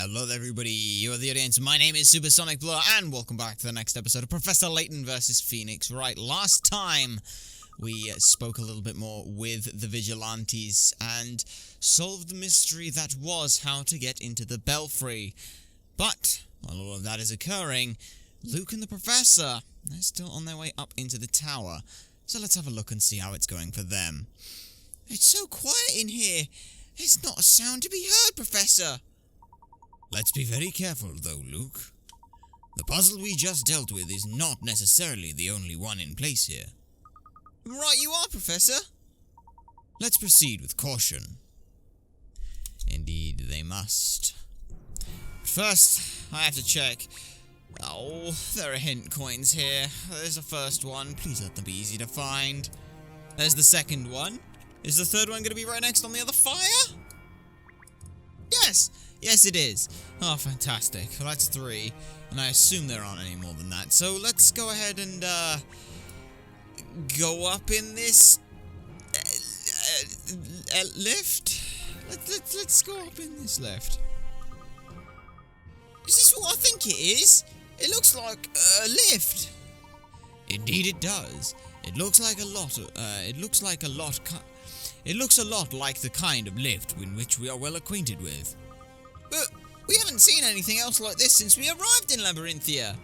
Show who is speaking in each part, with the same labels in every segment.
Speaker 1: Hello everybody, you're the audience. My name is Supersonic Blur, and welcome back to the next episode of Professor Layton vs. Phoenix. Right, last time we spoke a little bit more with the vigilantes and solved the mystery that was how to get into the belfry. But, while all of that is occurring, Luke and the Professor, they're still on their way up into the tower. So let's have a look and see how it's going for them. It's so quiet in here. There's not a sound to be heard, Professor. Let's be very careful, though, Luke. The puzzle we just dealt with is not necessarily the only one in place here. Right you are, Professor. Let's proceed with caution. Indeed, they must. But first, I have to check. Oh, there are hint coins here. There's the first one. Please let them be easy to find. There's the second one. Is the third one going to be right next on the other fire? Yes! Yes, it is. Oh, fantastic. Well, that's 3. And I assume there aren't any more than that. So let's go ahead and, go up in this lift. Let's go up in this lift. Is this what I think it is? It looks like a lift. Indeed, it does. It looks like a lot. It looks a lot like the kind of lift in which we are well acquainted with. But we haven't seen anything else like this since we arrived in Labyrinthia.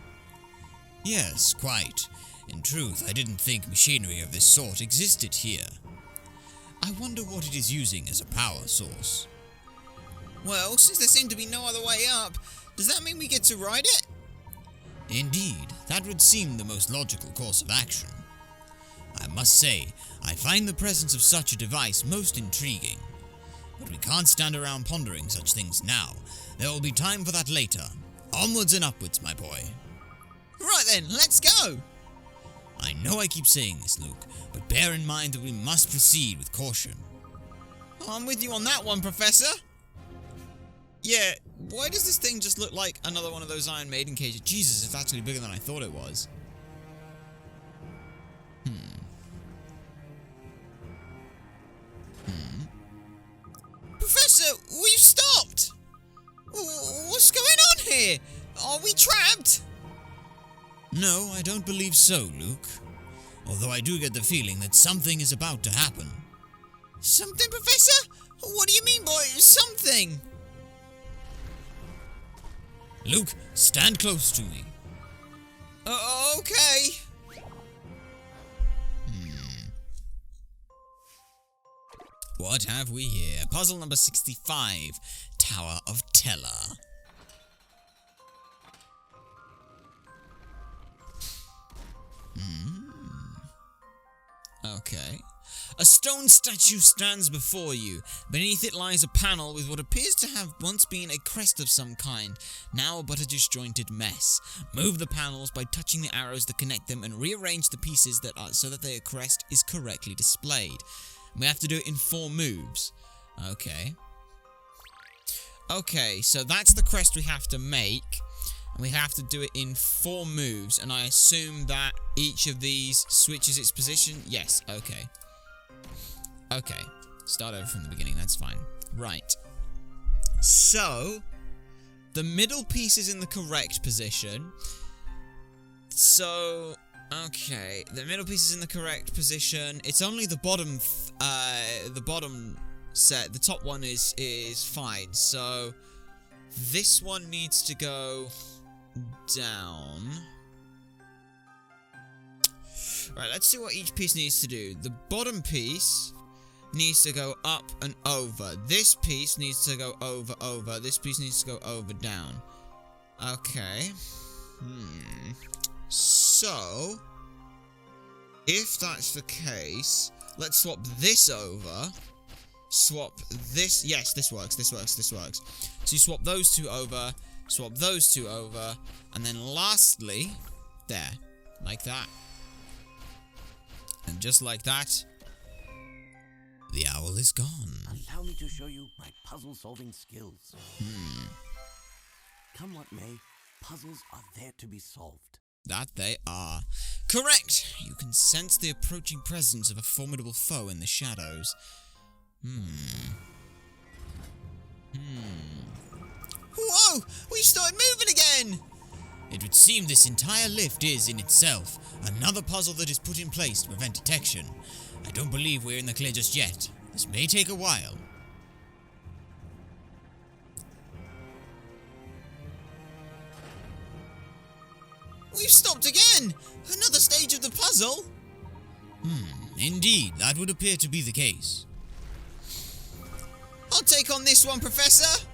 Speaker 1: Yes, quite. In truth, I didn't think machinery of this sort existed here. I wonder what it is using as a power source. Well, since there seemed to be no other way up, does that mean we get to ride it? Indeed, that would seem the most logical course of action. I must say, I find the presence of such a device most intriguing. But we can't stand around pondering such things now. There will be time for that later. Onwards and upwards, my boy. Right then, let's go! I know I keep saying this, Luke, but bear in mind that we must proceed with caution. I'm with you on that one, Professor. Yeah, why does this thing just look like another one of those Iron Maiden cages? Jesus, it's actually bigger than I thought it was. Professor, we've stopped! What's going on here? Are we trapped? No, I don't believe so, Luke. Although I do get the feeling that something is about to happen. Something, Professor? What do you mean by something? Luke, stand close to me. Okay. What have we here? Puzzle number 65, Tower of Teller. Okay. A stone statue stands before you. Beneath it lies a panel with what appears to have once been a crest of some kind, now but a disjointed mess. Move the panels by touching the arrows that connect them and rearrange the pieces so that their crest is correctly displayed. We have to do it in 4 moves. Okay. Okay, so that's the crest we have to make. And we have to do it in 4 moves. And I assume that each of these switches its position. Yes, okay. Okay. Start over from the beginning, that's fine. Right. So, the middle piece is in the correct position. So, okay, the middle piece is in the correct position. It's only the bottom set. The top one is fine. So this one needs to go down. Right, let's see what each piece needs to do. The bottom piece needs to go up and over. This piece needs to go over. This piece needs to go over, down. Okay. So, if that's the case, let's swap this over. Swap this. Yes, this works. So you swap those 2 over, swap those 2 over, and then lastly, there, like that. And just like that, the owl is gone.
Speaker 2: Allow me to show you my puzzle-solving skills. Come what may, puzzles are there to be solved.
Speaker 1: That they are. Correct! You can sense the approaching presence of a formidable foe in the shadows. Whoa! started moving again! It would seem this entire lift is, in itself, another puzzle that is put in place to prevent detection. I don't believe we're in the clear just yet. This may take a while. We've stopped again! Another stage of the puzzle? Indeed, that would appear to be the case. I'll take on this one, Professor!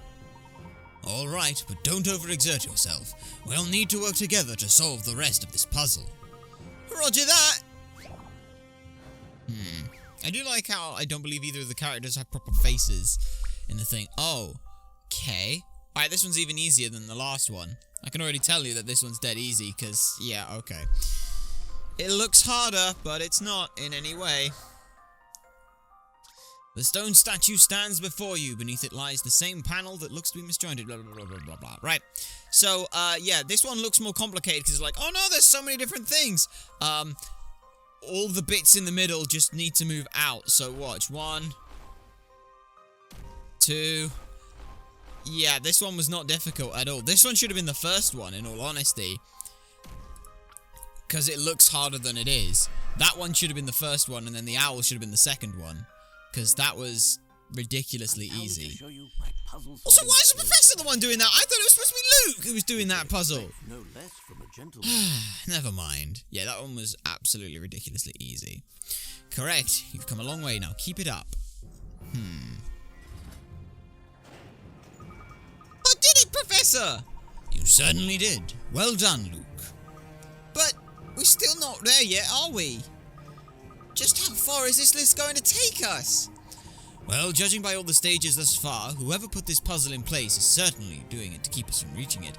Speaker 1: Alright, but don't overexert yourself. We'll need to work together to solve the rest of this puzzle. Roger that! I do like how I don't believe either of the characters have proper faces in the thing. Oh, okay. Alright, this one's even easier than the last one. I can already tell you that this one's dead easy, because, yeah, okay. It looks harder, but it's not in any way. The stone statue stands before you. Beneath it lies the same panel that looks to be misjointed. Blah, blah, blah, blah, blah, blah. Right. So, yeah, this one looks more complicated because it's like, oh no, there's so many different things. All the bits in the middle just need to move out. So watch. 1, 2. Yeah, this one was not difficult at all. This one should have been the first one, in all honesty. Because it looks harder than it is. That one should have been the first one, and then the owl should have been the second one. Because that was ridiculously easy. Also, why is the professor the one doing that? I thought it was supposed to be Luke who was doing that puzzle.
Speaker 2: No less from a gentleman.
Speaker 1: Never mind. Yeah, that one was absolutely ridiculously easy. Correct. You've come a long way now. Keep it up. I did it, Professor! You certainly did. Well done, Luke. But we're still not there yet, are we? Just how far is this list going to take us? Well, judging by all the stages thus far, whoever put this puzzle in place is certainly doing it to keep us from reaching it.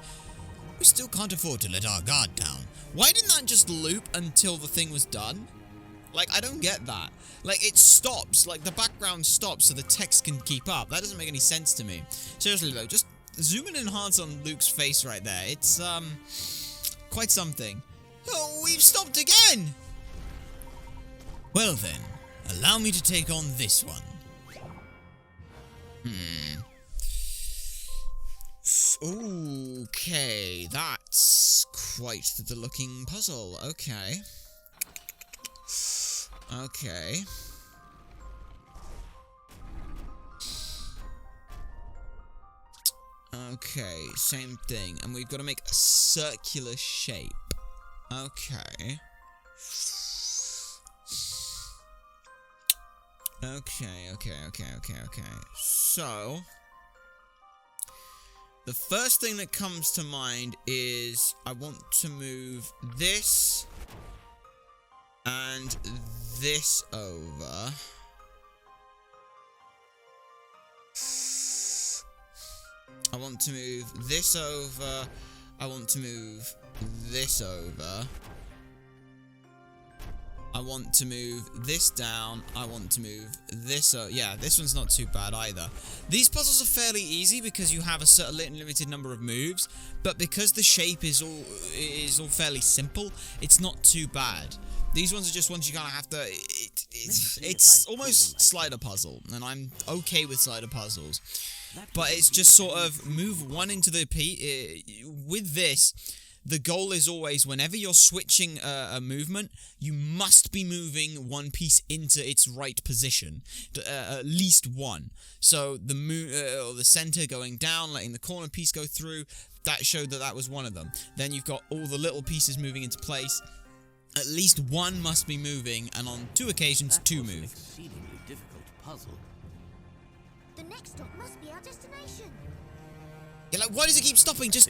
Speaker 1: We still can't afford to let our guard down. Why didn't that just loop until the thing was done? Like, I don't get that. Like, it stops. Like, the background stops so the text can keep up. That doesn't make any sense to me. Seriously, though, just zoom in and enhance on Luke's face right there. It's, quite something. Oh, we've stopped again! Well then, allow me to take on this one. Okay, that's quite the looking puzzle. Okay. Okay. Okay, same thing. And we've got to make a circular shape. Okay. Okay. So, the first thing that comes to mind is I want to move this and this over. I want to move this over. I want to move this over. I want to move this down. I want to move this. Yeah, this one's not too bad either. These puzzles are fairly easy because you have a certain limited number of moves, but because the shape is all fairly simple, it's not too bad. These ones are just ones you kind of have to. It's almost slider puzzle, and I'm okay with slider puzzles, but it's just sort of move one into the with this. The goal is always, whenever you're switching a movement, you must be moving one piece into its right position. At least one. So the center going down, letting the corner piece go through, that showed that that was one of them. Then you've got all the little pieces moving into place. At least one must be moving, and on 2 occasions, 2 move.
Speaker 2: An exceedingly difficult puzzle.
Speaker 3: The next stop must be our destination.
Speaker 1: Yeah, like, why does it keep stopping? Just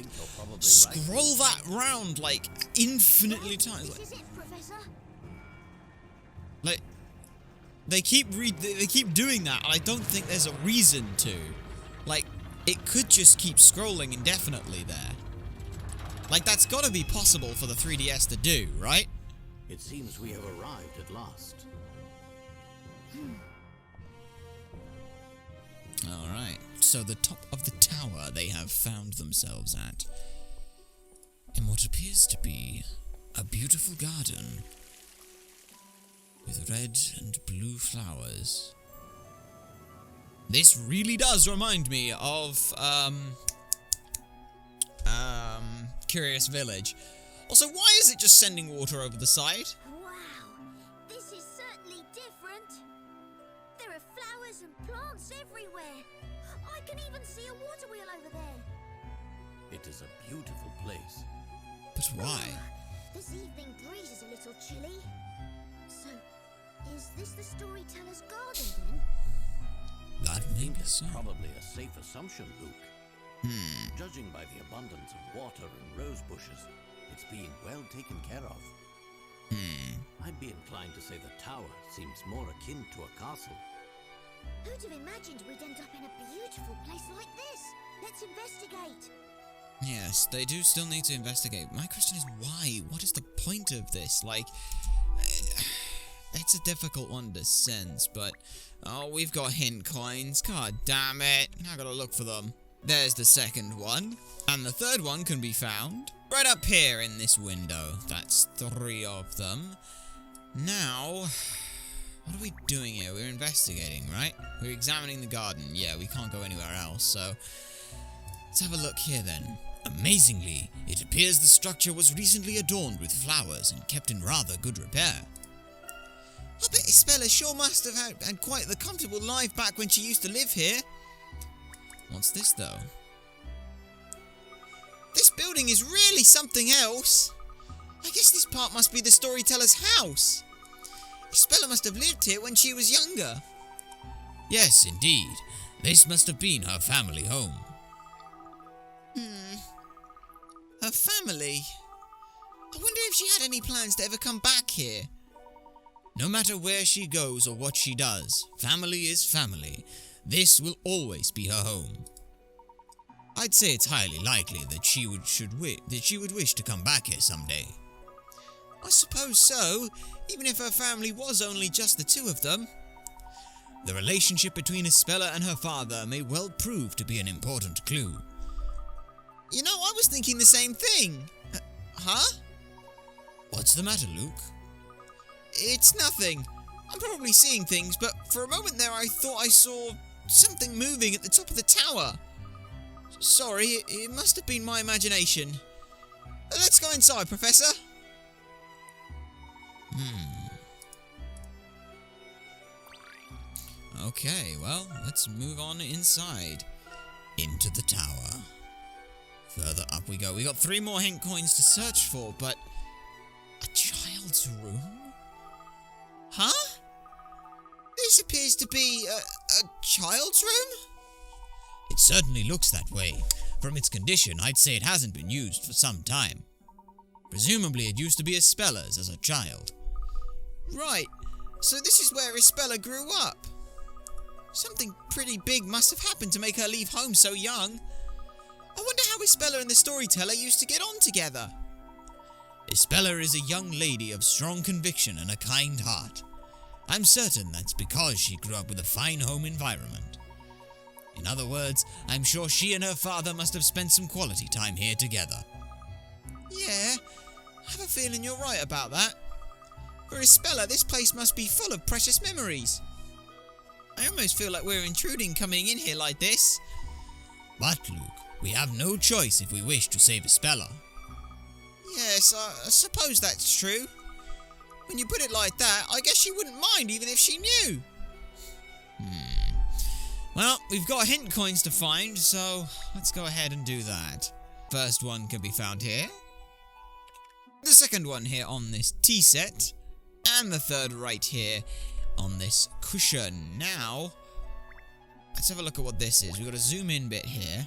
Speaker 1: scroll that round, like, infinitely times.
Speaker 3: This is it, Professor.
Speaker 1: Like, they keep doing that, and I don't think there's a reason to. Like, it could just keep scrolling indefinitely there. Like, that's gotta be possible for the 3DS to do, right?
Speaker 2: It seems we have arrived at last.
Speaker 1: Alright, so the top of the tower they have found themselves at. In what appears to be a beautiful garden with red and blue flowers. This really does remind me of, curious village. Also, why is it just sending water over the side?
Speaker 3: Wow, this is certainly different. There are flowers and plants everywhere. I can even see a water wheel over there.
Speaker 2: It is a beautiful place.
Speaker 1: But why?
Speaker 3: This evening breeze is a little chilly. So, is this the Storyteller's garden then?
Speaker 1: That
Speaker 2: think
Speaker 1: makes
Speaker 2: it's
Speaker 1: sense.
Speaker 2: probably a safe assumption, Luke. Judging by the abundance of water and rose bushes, it's being well taken care of. I'd be inclined to say the tower seems more akin to a castle.
Speaker 3: Who'd have imagined we'd end up in a beautiful place like this? Let's investigate.
Speaker 1: Yes, they do still need to investigate. My question is why? What is the point of this? Like, it's a difficult one to sense, but... Oh, we've got hint coins. God damn it. I gotta look for them. There's the second one. And the third one can be found right up here in this window. That's 3 of them. Now, what are we doing here? We're investigating, right? We're examining the garden. Yeah, we can't go anywhere else, so... Let's have a look here then. Amazingly, it appears the structure was recently adorned with flowers and kept in rather good repair. I bet Isabella sure must have had quite the comfortable life back when she used to live here. What's this, though? This building is really something else. I guess this part must be the Storyteller's house. Isabella must have lived here when she was younger. Yes, indeed. This must have been her family home. Her family? I wonder if she had any plans to ever come back here. No matter where she goes or what she does, family is family. This will always be her home. I'd say it's highly likely that she would wish to come back here someday. I suppose so, even if her family was only just the 2 of them. The relationship between Isabella and her father may well prove to be an important clue. You know, I was thinking the same thing. Huh? What's the matter, Luke? It's nothing. I'm probably seeing things, but for a moment there I thought I saw something moving at the top of the tower. Sorry, it must have been my imagination. Let's go inside, Professor. Okay, well, let's move on inside. Into the tower. Further up we go. We got 3 more hint coins to search for, but... A child's room? Huh? This appears to be a child's room? It certainly looks that way. From its condition, I'd say it hasn't been used for some time. Presumably it used to be Ispella's as a child. Right, so this is where Isabella grew up. Something pretty big must have happened to make her leave home so young. I wonder how Isabella and the Storyteller used to get on together. Isabella is a young lady of strong conviction and a kind heart. I'm certain that's because she grew up with a fine home environment. In other words, I'm sure she and her father must have spent some quality time here together. Yeah, I have a feeling you're right about that. For Isabella, this place must be full of precious memories. I almost feel like we're intruding coming in here like this. But, Luke, we have no choice if we wish to save Isabella. Yes, I suppose that's true. When you put it like that, I guess she wouldn't mind even if she knew. Well, we've got hint coins to find, so let's go ahead and do that. First one can be found here. The second one here on this tea set. And the third right here on this cushion. Now, let's have a look at what this is. We've got a zoom in bit here.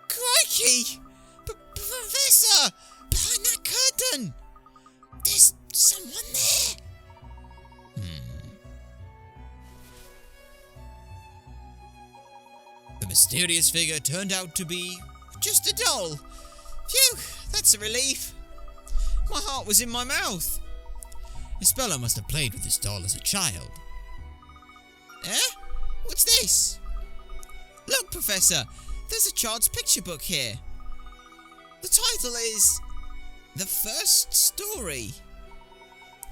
Speaker 1: Crikey! Professor! Behind that curtain! There's someone there! The mysterious figure turned out to be just a doll. Phew, that's a relief. My heart was in my mouth. Isabella must have played with this doll as a child. Eh? What's this? Look, Professor, there's a child's picture book here. The title is The First Story.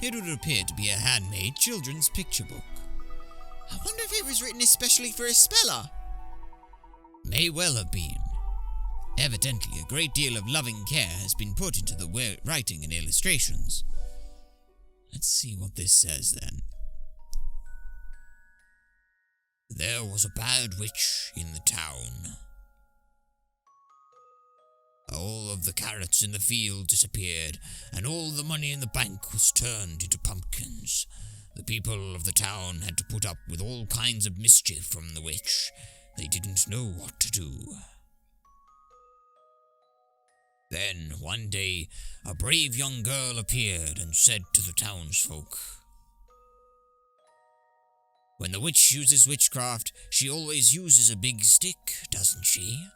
Speaker 1: It would appear to be a handmade children's picture book. I wonder if it was written especially for Isabella. May well have been. Evidently, a great deal of loving care has been put into the writing and illustrations. Let's see what this says then. There was a bad witch in the town. All of the carrots in the field disappeared, and all the money in the bank was turned into pumpkins. The people of the town had to put up with all kinds of mischief from the witch. They didn't know what to do. Then, one day, a brave young girl appeared and said to the townsfolk, "When the witch uses witchcraft, she always uses a big stick, doesn't she?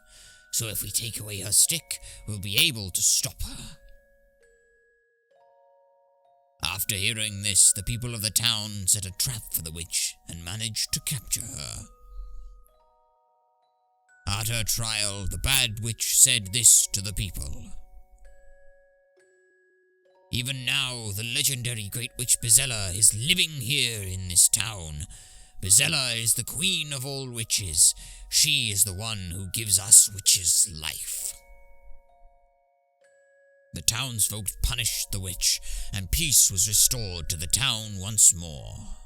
Speaker 1: So if we take away her stick, we'll be able to stop her." After hearing this, the people of the town set a trap for the witch and managed to capture her. At her trial, the bad witch said this to the people. "Even now, the legendary Great Witch Bezella is living here in this town. Bezella is the queen of all witches. She is the one who gives us witches life." The townsfolk punished the witch, and peace was restored to the town once more.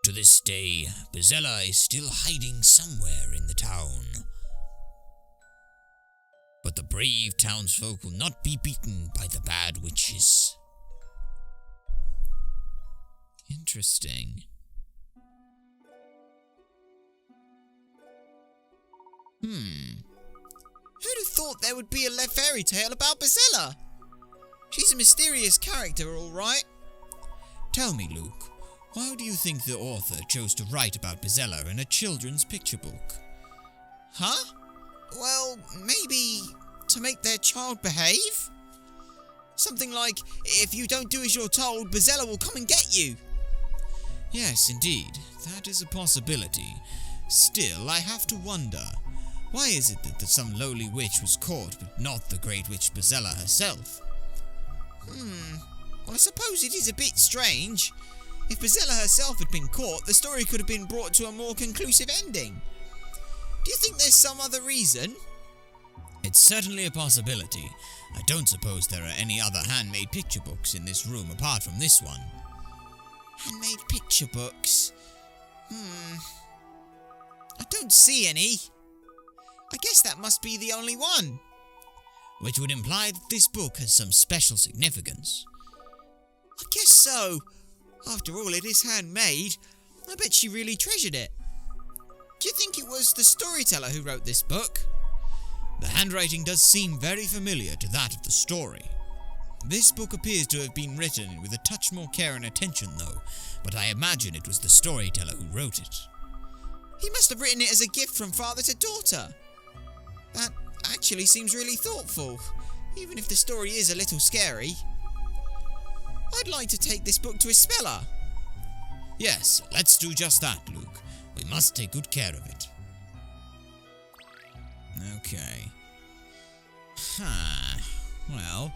Speaker 1: To this day, Bezella is still hiding somewhere in the town. But the brave townsfolk will not be beaten by the bad witches. Interesting.
Speaker 4: Who'd have thought there would be a fairy tale about Bezella? She's a mysterious character, all right.
Speaker 1: Tell me, Luke, why do you think the author chose to write about Bezella in a children's picture book?
Speaker 4: Huh? Well, maybe to make their child behave? Something like, if you don't do as you're told, Bezella will come and get you.
Speaker 1: Yes, indeed, that is a possibility. Still, I have to wonder, why is it that some lowly witch was caught, but not the great witch Bezella herself?
Speaker 4: Well, I suppose it is a bit strange. If Bezella herself had been caught, the story could have been brought to a more conclusive ending. Do you think there's some other reason?
Speaker 1: It's certainly a possibility. I don't suppose there are any other handmade picture books in this room apart from this one.
Speaker 4: Handmade picture books? I don't see any. I guess that must be the only one.
Speaker 1: Which would imply that this book has some special significance.
Speaker 4: I guess so. After all, it is handmade. I bet she really treasured it. Do you think it was the storyteller who wrote this book?
Speaker 1: The handwriting does seem very familiar to that of the story. This book appears to have been written with a touch more care and attention, though, but I imagine it was the storyteller who wrote it.
Speaker 4: He must have written it as a gift from father to daughter. That actually seems really thoughtful, even if the story is a little scary. I'd like to take this book to a speller.
Speaker 1: Yes, let's do just that, Luke. We must take good care of it. Okay. Well,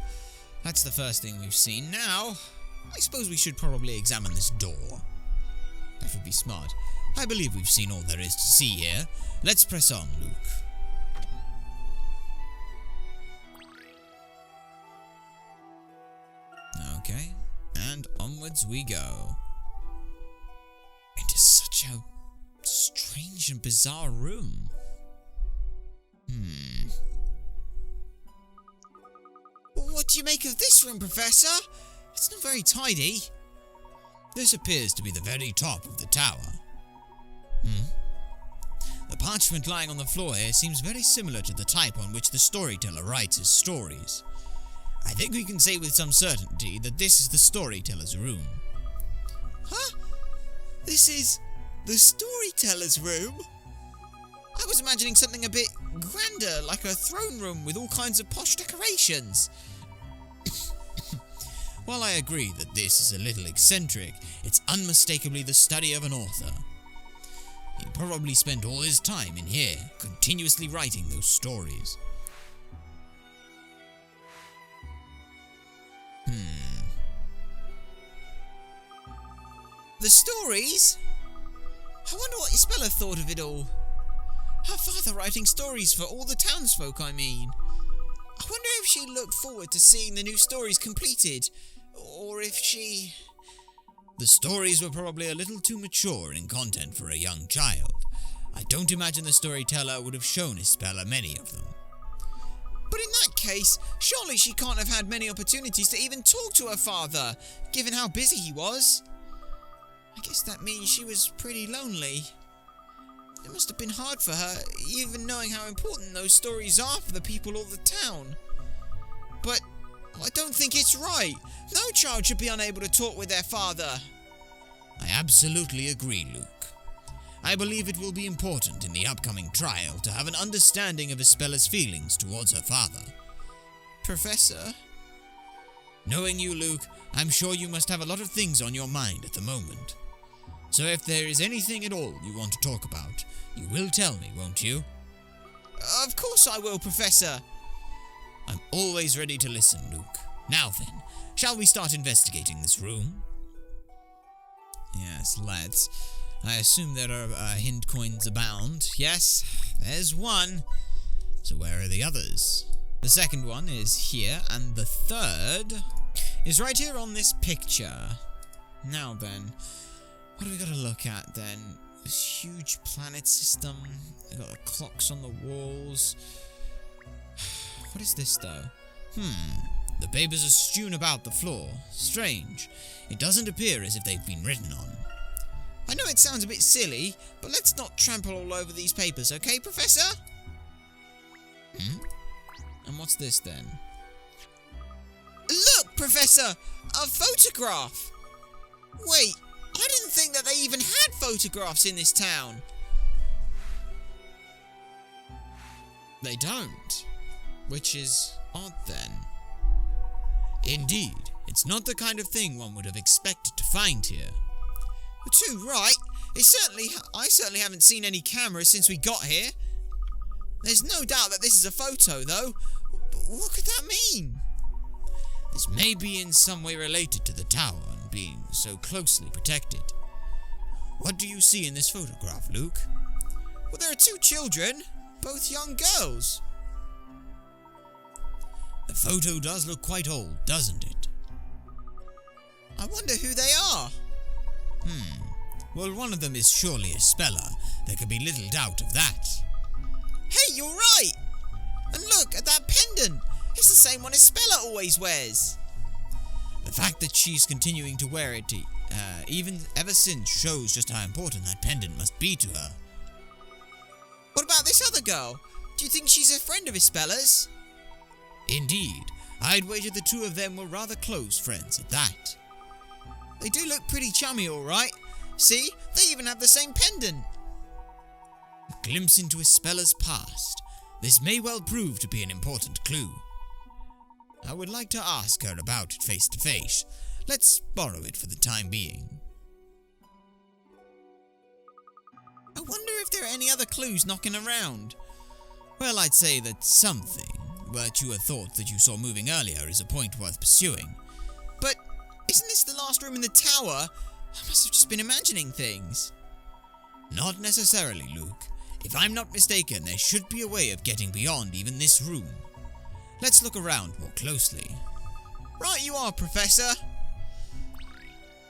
Speaker 1: that's the first thing we've seen. Now, I suppose we should probably examine this door. That would be smart. I believe we've seen all there is to see here. Let's press on, Luke. Okay, and onwards we go. It is such a strange and bizarre room.
Speaker 4: What do you make of this room, Professor? It's not very tidy.
Speaker 1: This appears to be the very top of the tower. The parchment lying on the floor here seems very similar to the type on which the storyteller writes his stories. I think we can say with some certainty that this is the storyteller's room.
Speaker 4: Huh? This is the storyteller's room? I was imagining something a bit grander, like a throne room with all kinds of posh decorations.
Speaker 1: While I agree that this is a little eccentric, it's unmistakably the study of an author. He probably spent all his time in here, continuously writing those stories.
Speaker 4: The stories? I wonder what Isabella thought of it all. Her father writing stories for all the townsfolk, I mean. I wonder if she looked forward to seeing the new stories completed, or if she...
Speaker 1: The stories were probably a little too mature in content for a young child. I don't imagine the storyteller would have shown Isabella many of them.
Speaker 4: But in that case, surely she can't have had many opportunities to even talk to her father, given how busy he was. I guess that means she was pretty lonely. It must have been hard for her, even knowing how important those stories are for the people of the town. But I don't think it's right. No child should be unable to talk with their father.
Speaker 1: I absolutely agree, Luke. I believe it will be important in the upcoming trial to have an understanding of Isabella's feelings towards her father.
Speaker 4: Professor?
Speaker 1: Knowing you, Luke, I'm sure you must have a lot of things on your mind at the moment. So if there is anything at all you want to talk about, you will tell me, won't you?
Speaker 4: Of course I will, Professor.
Speaker 1: I'm always ready to listen, Luke. Now then, shall we start investigating this room?
Speaker 4: Yes, let's. I assume there are hint coins abound. Yes, there's one.
Speaker 1: So where are the others?
Speaker 4: The second one is here, and the third is right here on this picture. Now then, what do we got to look at then? This huge planet system. I got the clocks on the walls. What is this though?
Speaker 1: The papers are strewn about the floor. Strange. It doesn't appear as if they've been written on.
Speaker 4: I know it sounds a bit silly, but let's not trample all over these papers, okay, Professor? And what's this then? Look, Professor! A photograph! Wait, I didn't think that they even had photographs in this town. They don't. Which is odd then.
Speaker 1: Indeed, it's not the kind of thing one would have expected to find here.
Speaker 4: You're too right. I certainly haven't seen any cameras since we got here. There's no doubt that this is a photo, though. But what could that mean?
Speaker 1: This may be in some way related to the tower and being so closely protected. What do you see in this photograph, Luke?
Speaker 4: Well, there are two children, both young girls.
Speaker 1: The photo does look quite old, doesn't it?
Speaker 4: I wonder who they are.
Speaker 1: Well, one of them is surely Isabella. There can be little doubt of that.
Speaker 4: Hey, you're right! And look at that pendant! It's the same one Isabella always wears.
Speaker 1: The fact that she's continuing to wear it, even ever since, shows just how important that pendant must be to her.
Speaker 4: What about this other girl? Do you think she's a friend of Isabella's?
Speaker 1: Indeed. I'd wager the two of them were rather close friends at that.
Speaker 4: They do look pretty chummy, all right. See, they even have the same pendant.
Speaker 1: A glimpse into Isabella's past. This may well prove to be an important clue. I would like to ask her about it face to face. Let's borrow it for the time being.
Speaker 4: I wonder if there are any other clues knocking around.
Speaker 1: Well, I'd say that something, but you had thought that you saw moving earlier, is a point worth pursuing.
Speaker 4: But isn't this the last room in the tower? I must have just been imagining things.
Speaker 1: Not necessarily, Luke. If I'm not mistaken, there should be a way of getting beyond even this room. Let's look around more closely.
Speaker 4: Right you are, Professor.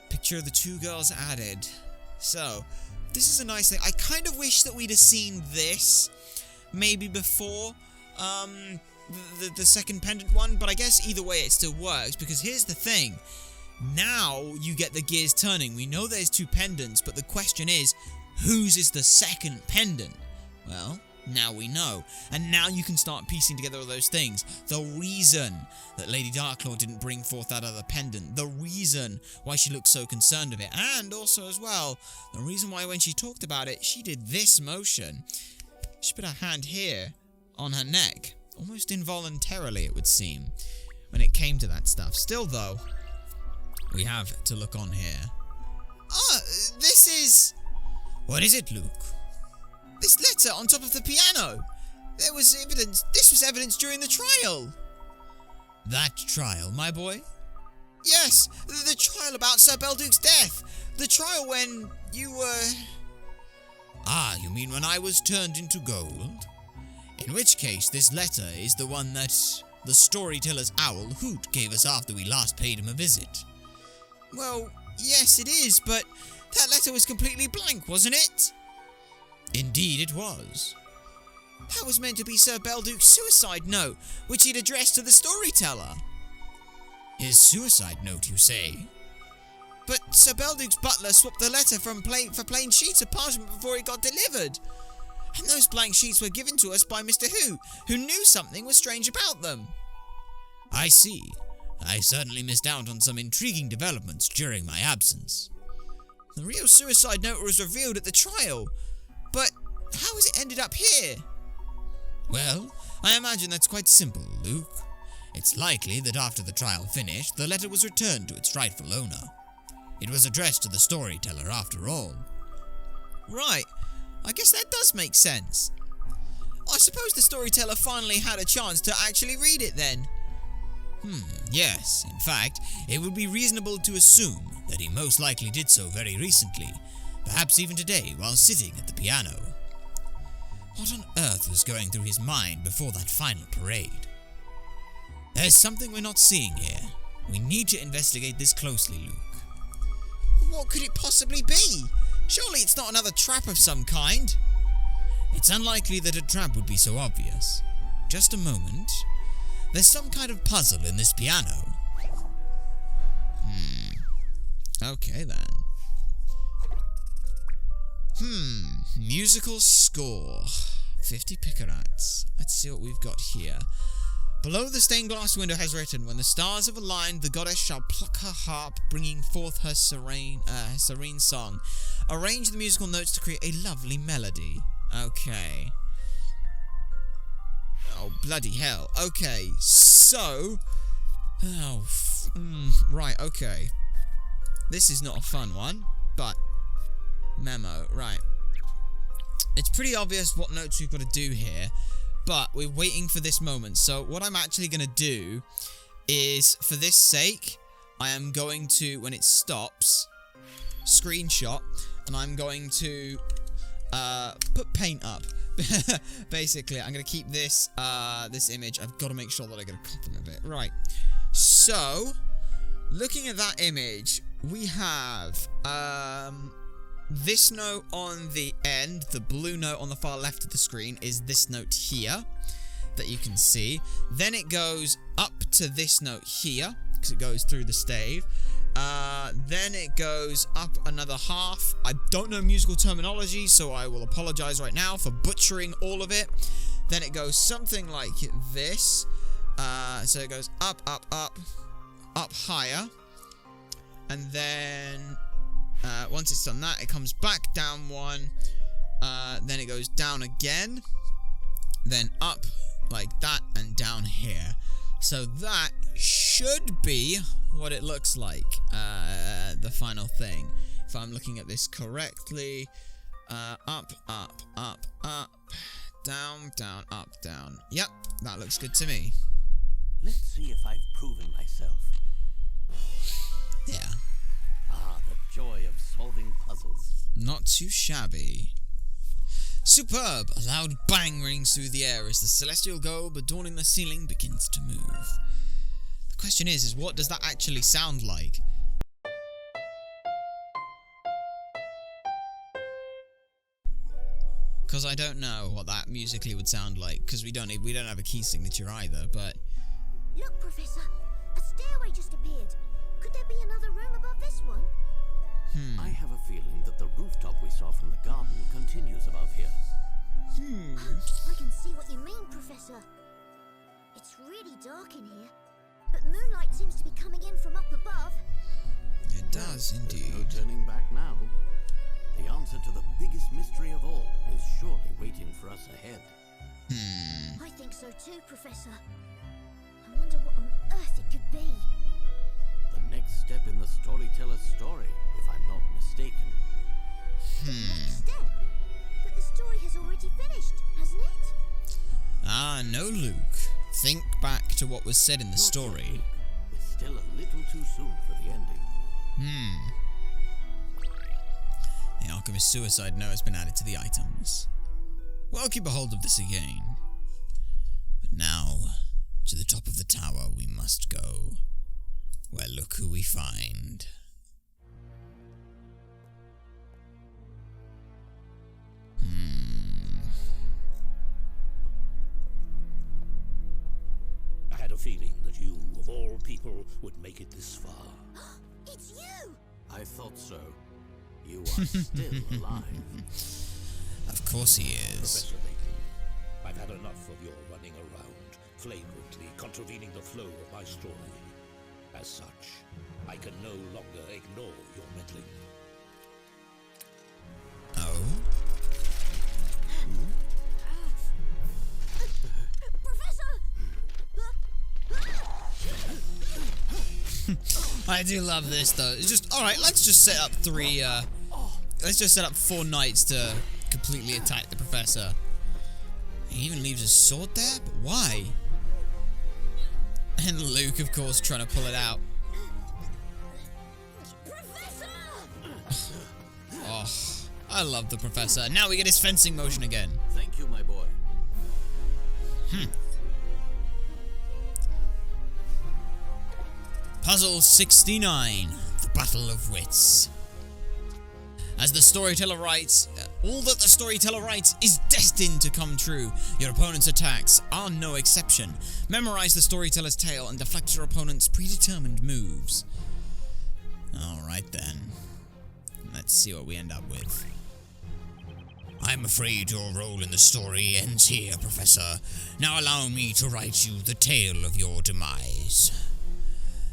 Speaker 4: Picture of the two girls added. So, this is a nice thing. I kind of wish that we'd have seen this maybe before the second pendant one, but I guess either way it still works, because here's the thing. Now you get the gears turning. We know there's two pendants, but the question is, whose is the second pendant? Well, now we know. And now you can start piecing together all those things. The reason that Lady Darklaw didn't bring forth that other pendant. The reason why she looked so concerned of it. And also as well, the reason why when she talked about it, she did this motion. She put her hand here on her neck. Almost involuntarily, it would seem, when it came to that stuff. Still though, we have to look on here. This is...
Speaker 1: What is it, Luke?
Speaker 4: This letter on top of the piano. There was evidence. This was evidence during the trial.
Speaker 1: That trial, my boy?
Speaker 4: Yes, the trial about Sir Belduke's death. The trial when you were...
Speaker 1: Ah, you mean when I was turned into gold? In which case, this letter is the one that the storyteller's owl Hoot gave us after we last paid him a visit.
Speaker 4: Well, yes it is, but that letter was completely blank, wasn't it?
Speaker 1: Indeed it was.
Speaker 4: That was meant to be Sir Belduke's suicide note, which he'd addressed to the storyteller.
Speaker 1: His suicide note, you say?
Speaker 4: But Sir Belduke's butler swapped the letter for plain sheets of parchment before it got delivered. And those blank sheets were given to us by Mr. who knew something was strange about them.
Speaker 1: I see. I certainly missed out on some intriguing developments during my absence.
Speaker 4: The real suicide note was revealed at the trial, but how has it ended up here?
Speaker 1: Well, I imagine that's quite simple, Luke. It's likely that after the trial finished, the letter was returned to its rightful owner. It was addressed to the storyteller after all.
Speaker 4: Right, I guess that does make sense. I suppose the storyteller finally had a chance to actually read it then.
Speaker 1: Yes. In fact, it would be reasonable to assume that he most likely did so very recently, perhaps even today while sitting at the piano. What on earth was going through his mind before that final parade? There's something we're not seeing here. We need to investigate this closely, Luke.
Speaker 4: What could it possibly be? Surely it's not another trap of some kind.
Speaker 1: It's unlikely that a trap would be so obvious. Just a moment. There's some kind of puzzle in this piano.
Speaker 4: Okay then. Musical score. 50 picarats. Let's see what we've got here. Below the stained glass window has written, when the stars have aligned, the goddess shall pluck her harp, bringing forth her serene song. Arrange the musical notes to create a lovely melody. Okay. Oh, bloody hell. Okay, so... right, okay. This is not a fun one, but... Memo, right. It's pretty obvious what notes we've got to do here, but we're waiting for this moment. So what I'm actually going to do is, for this sake, I am going to, when it stops, screenshot, and I'm going to put paint up. Basically, I'm going to keep this this image. I've got to make sure that I get a copy of it. Right. So, looking at that image, we have this note on the end. The blue note on the far left of the screen is this note here that you can see. Then it goes up to this note here because it goes through the stave. Then it goes up another half. I don't know musical terminology, so I will apologize right now for butchering all of it. Then it goes something like this. So it goes up, up, up, up higher. And then once it's done that, it comes back down one. Then it goes down again. Then up like that and down here. So that should be what it looks like, the final thing. If I'm looking at this correctly, up, up, up, up, down, down, up, down. Yep, that looks good to me.
Speaker 2: Let's see if I've proven myself.
Speaker 1: Yeah.
Speaker 2: Ah, the joy of solving puzzles.
Speaker 4: Not too shabby. Superb! A loud bang rings through the air as the celestial globe adorning the ceiling begins to move. The question is what does that actually sound like? Because I don't know what that musically would sound like, because we don't have a key signature either, but...
Speaker 3: Look, Professor! A stairway just appeared. Could there be another room above this one?
Speaker 2: I have a feeling that the rooftop we saw from the garden continues above here.
Speaker 3: I can see what you mean, Professor. It's really dark in here, but moonlight seems to be coming in from up above.
Speaker 4: It does indeed.
Speaker 2: There's no turning back now. The answer to the biggest mystery of all is surely waiting for us ahead.
Speaker 3: I think so too, Professor. I wonder what on earth it could be.
Speaker 2: The next step in the storyteller's story, if I'm not mistaken.
Speaker 3: Next step? But the story has already finished, hasn't it?
Speaker 4: Ah, no, Luke. Think back to what was said in the story.
Speaker 2: It's still a little too soon for the ending.
Speaker 1: The alchemist's suicide note has been added to the items. Well, keep a hold of this again. But now, to the top of the tower we must go. Where look who we find.
Speaker 2: I had a feeling that you, of all people, would make it this far.
Speaker 3: It's you!
Speaker 2: I thought so. You are still alive.
Speaker 1: Of course he is.
Speaker 2: Professor Layton, I've had enough of your running around, flagrantly contravening the flow of my story. As such, I can no longer ignore your meddling.
Speaker 1: Oh? I do love this though. It's just alright, let's just set up let's just set up 4 knights to completely attack the professor. He even leaves his sword there? But why? And Luke, of course, trying to pull it out.
Speaker 3: Professor!
Speaker 1: Oh, I love the professor. Now we get his fencing motion again.
Speaker 2: Thank you, my boy.
Speaker 1: Puzzle 69, the Battle of Wits. As the storyteller writes, all that the storyteller writes is destined to come true. Your opponent's attacks are no exception. Memorize the storyteller's tale and deflect your opponent's predetermined moves. Alright then. Let's see what we end up with. I'm afraid your role in the story ends here, Professor. Now allow me to write you the tale of your demise.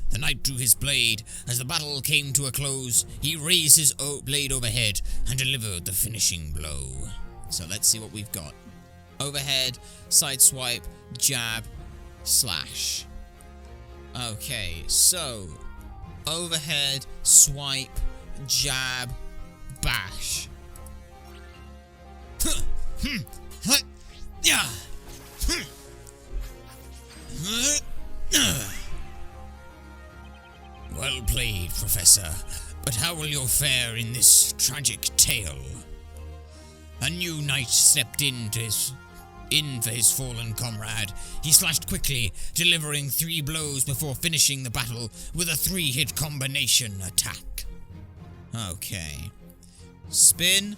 Speaker 1: The knight drew his blade. As the battle came to a close, he raised his blade overhead and delivered the finishing blow. So let's see what we've got. Overhead, side swipe, jab, slash. Okay, so overhead, swipe, jab, bash. Well played, Professor, but how will you fare in this tragic tale? A new knight stepped in for his fallen comrade. He slashed quickly, delivering 3 blows before finishing the battle with a 3-hit combination attack. Okay. Spin,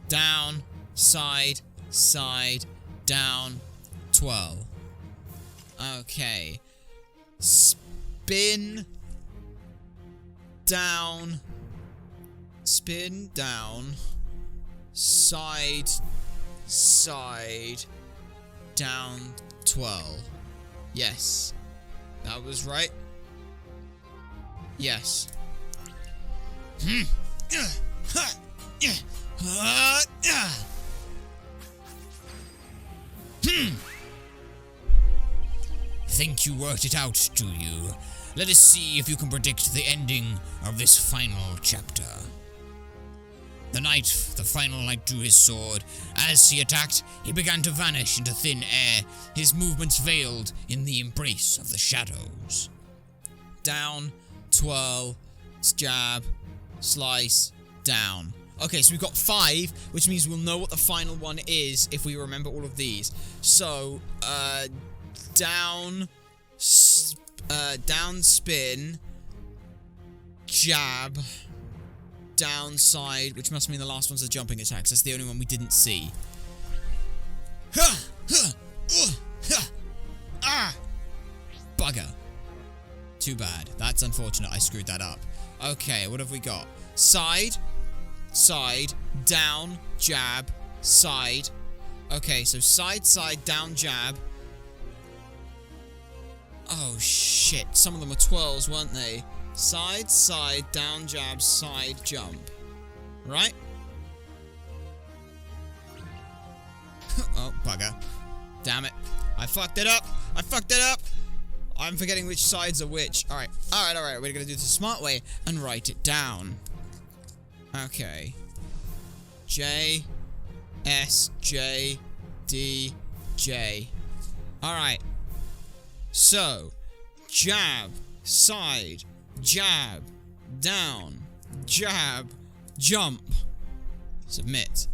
Speaker 1: down, side, side, down, twirl. Okay. Spin, down, spin, down, side, side, down, twirl. Yes. That was right. Yes. Think you worked it out, do you? Let us see if you can predict the ending of this final chapter. The final knight drew his sword. As he attacked, he began to vanish into thin air, his movements veiled in the embrace of the shadows. Down, twirl, jab, slice, down. Okay, so we've got 5, which means we'll know what the final one is if we remember all of these. So, down, down spin, jab, downside, which must mean the last one's the jumping attacks. That's the only one we didn't see. Bugger. Too bad. That's unfortunate. I screwed that up. Okay, what have we got? Side, side, down, jab, side. Okay, so side, side, down, jab. Oh, shit. Some of them were twirls, weren't they? Side, side, down, jab, side, jump. Right? Oh, bugger. Damn it. I fucked it up. I fucked it up. I'm forgetting which sides are which. Alright. Alright. We're gonna do this the smart way and write it down. Okay. J, S, J, D, J. Alright. So, jab, side, jab, down, jab, jump.
Speaker 4: Submit.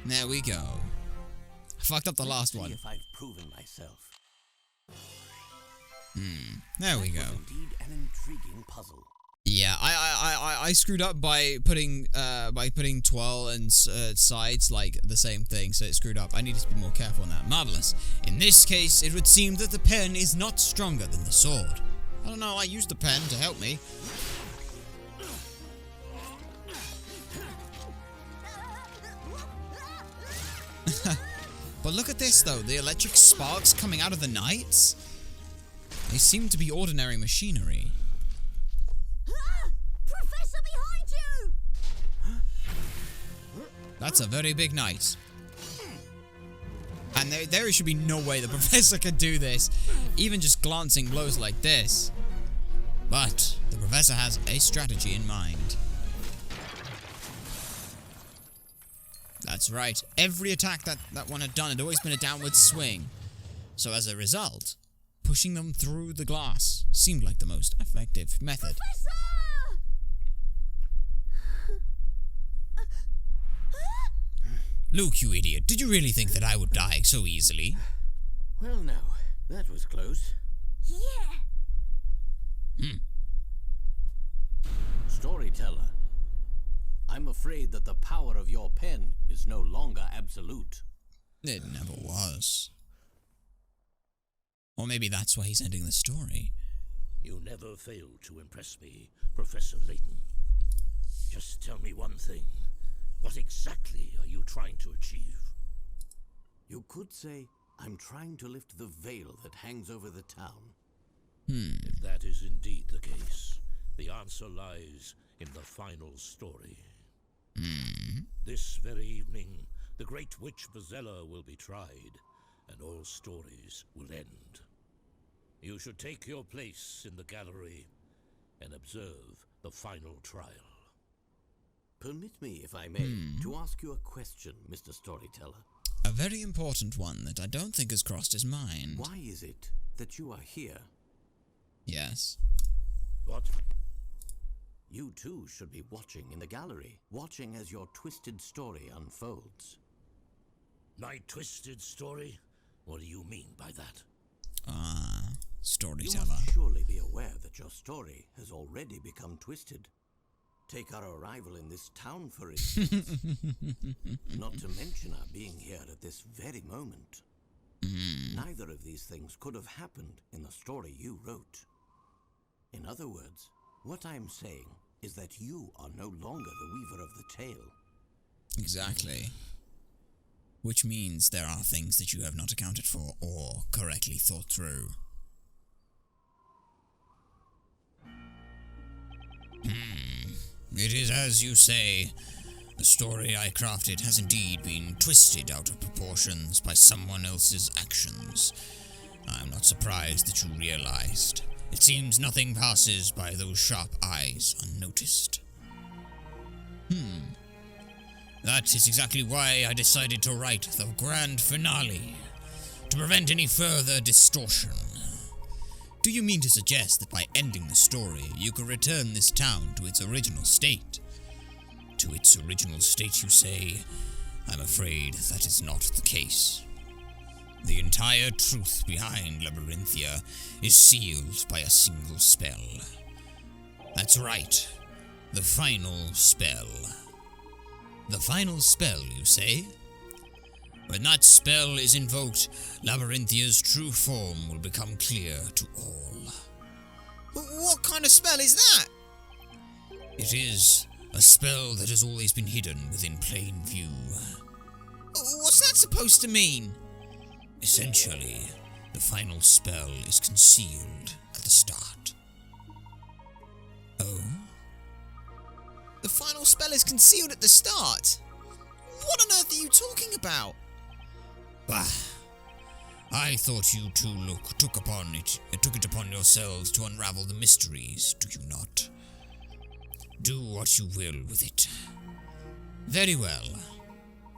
Speaker 4: There we go. I fucked up the last
Speaker 2: See
Speaker 4: one.
Speaker 2: if I've proven myself.
Speaker 4: There we
Speaker 2: That
Speaker 4: go.
Speaker 2: was indeed an intriguing puzzle.
Speaker 4: Yeah, I screwed up by putting twirl and sides like the same thing, so it screwed up. I need to be more careful on that. Marvelous. In this case, it would seem that the pen is not stronger than the sword. I don't know, I used the pen to help me. But look at this though, the electric sparks coming out of the knights? They seem to be ordinary machinery.
Speaker 3: Professor, behind you!
Speaker 4: That's a very big knight. And there should be no way the professor could do this, even just glancing blows like this. But the professor has a strategy in mind. That's right. Every attack that one had done had always been a downward swing. So as a result, pushing them through the glass seemed like the most effective method.
Speaker 3: Professor!
Speaker 4: Luke, you idiot. Did you really think that I would die so easily?
Speaker 2: Well, now, that was close.
Speaker 3: Yeah.
Speaker 2: Storyteller, I'm afraid that the power of your pen is no longer absolute.
Speaker 4: It never was. Or maybe that's why he's ending the story.
Speaker 5: You never fail to impress me, Professor Layton. Just tell me one thing. What exactly are you trying to achieve?
Speaker 2: You could say, I'm trying to lift the veil that hangs over the town.
Speaker 5: If that is indeed the case, the answer lies in the final story. This very evening, the great witch Bazella will be tried, and all stories will end. You should take your place in the gallery and observe the final trial.
Speaker 2: Permit me, if I may, to ask you a question, Mr. Storyteller.
Speaker 4: A very important one that I don't think has crossed his mind.
Speaker 2: Why is it that you are here?
Speaker 4: Yes.
Speaker 5: What?
Speaker 2: You too should be watching in the gallery, watching as your twisted story unfolds.
Speaker 5: My twisted story? What do you mean by that?
Speaker 2: You
Speaker 4: Storyteller.
Speaker 2: must surely be aware that your story has already become twisted. Take our arrival in this town, for instance. Not to mention our being here at this very moment. Neither of these things could have happened in the story you wrote. In other words, what I'm saying is that you are no longer the weaver of the tale.
Speaker 4: Exactly. Which means there are things that you have not accounted for or correctly thought through. It is as you say. The story I crafted has indeed been twisted out of proportions by someone else's actions. I am not surprised that you realized. It seems nothing passes by those sharp eyes unnoticed. That is exactly why I decided to write the grand finale, to prevent any further distortion. Do you mean to suggest that by ending the story, you could return this town to its original state? To its original state, you say? I'm afraid that is not the case. The entire truth behind Labyrinthia is sealed by a single spell. That's right, the final spell. The final spell, you say? When that spell is invoked, Labyrinthia's true form will become clear to all. What kind of spell is that? It is a spell that has always been hidden within plain view. What's that supposed to mean? Essentially, the final spell is concealed at the start. Oh? The final spell is concealed at the start? What on earth are you talking about? Bah, I thought you two took it upon yourselves to unravel the mysteries, do you not? Do what you will with it. Very well.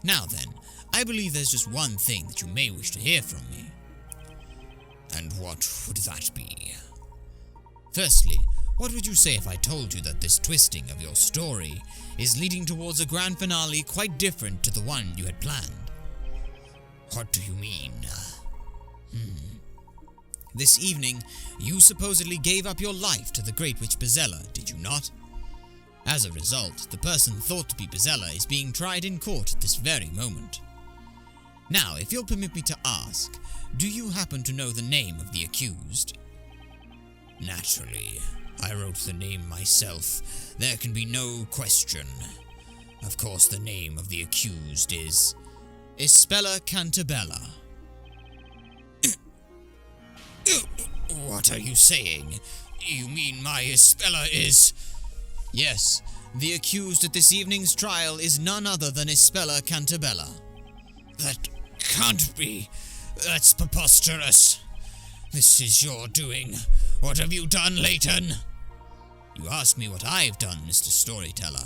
Speaker 4: Now then, I believe there's just one thing that you may wish to hear from me.
Speaker 1: And what would that be? Firstly, what would you say if I told you that this twisting of your story is leading towards a grand finale quite different to the one you had planned? What do you mean? This evening, you supposedly gave up your life to the Great Witch Bezella, did you not? As a result, the person thought to be Bezella is being tried in court at this very moment. Now, if you'll permit me to ask, do you happen to know the name of the accused? Naturally, I wrote the name myself. There can be no question. Of course, the name of the accused is Ispella Cantabella. What are you saying? You mean my Ispella is... Yes, the accused at this evening's trial is none other than Ispella Cantabella. That can't be. That's preposterous. This is your doing. What have you done, Layton? You ask me what I've done, Mr. Storyteller.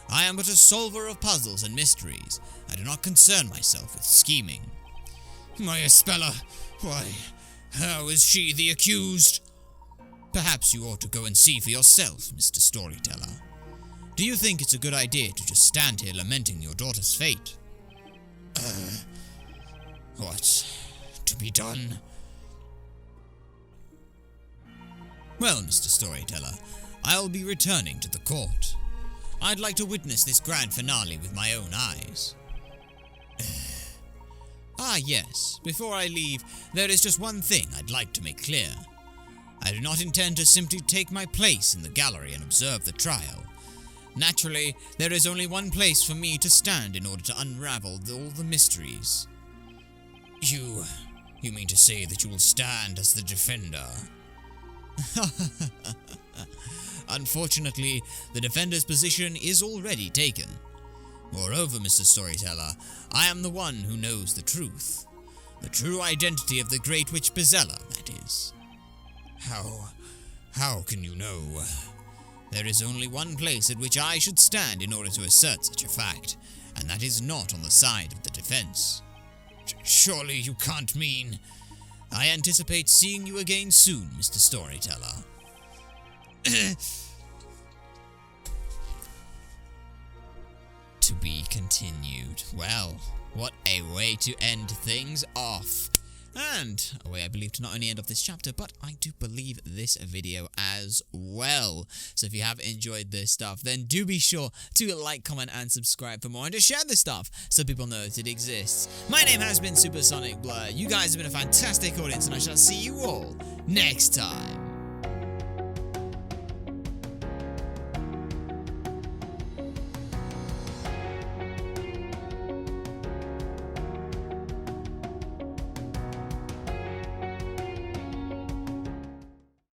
Speaker 1: I am but a solver of puzzles and mysteries. I do not concern myself with scheming. My Ispella, why, how is she the accused? Perhaps you ought to go and see for yourself, Mr. Storyteller. Do you think it's a good idea to just stand here lamenting your daughter's fate? What's to be done? Well, Mr. Storyteller, I'll be returning to the court. I'd like to witness this grand finale with my own eyes. Yes, before I leave, there is just one thing I'd like to make clear. I do not intend to simply take my place in the gallery and observe the trial. Naturally, there is only one place for me to stand in order to unravel all the mysteries. You mean to say that you will stand as the defender? Unfortunately, the defender's position is already taken. Moreover, Mr. Storyteller, I am the one who knows the truth. The true identity of the Great Witch Bezella, that is. How can you know? There is only one place at which I should stand in order to assert such a fact, and that is not on the side of the defense. Surely you can't mean... I anticipate seeing you again soon, Mr. Storyteller. To be continued. Well, what a way to end things off. And a way I believe to not only end off this chapter, but I do believe this video as well. So if you have enjoyed this stuff, then do be sure to like, comment, and subscribe for more, and to share this stuff so people know that it exists. My name has been Supersonic Blur. You guys have been a fantastic audience, and I shall see you all next time.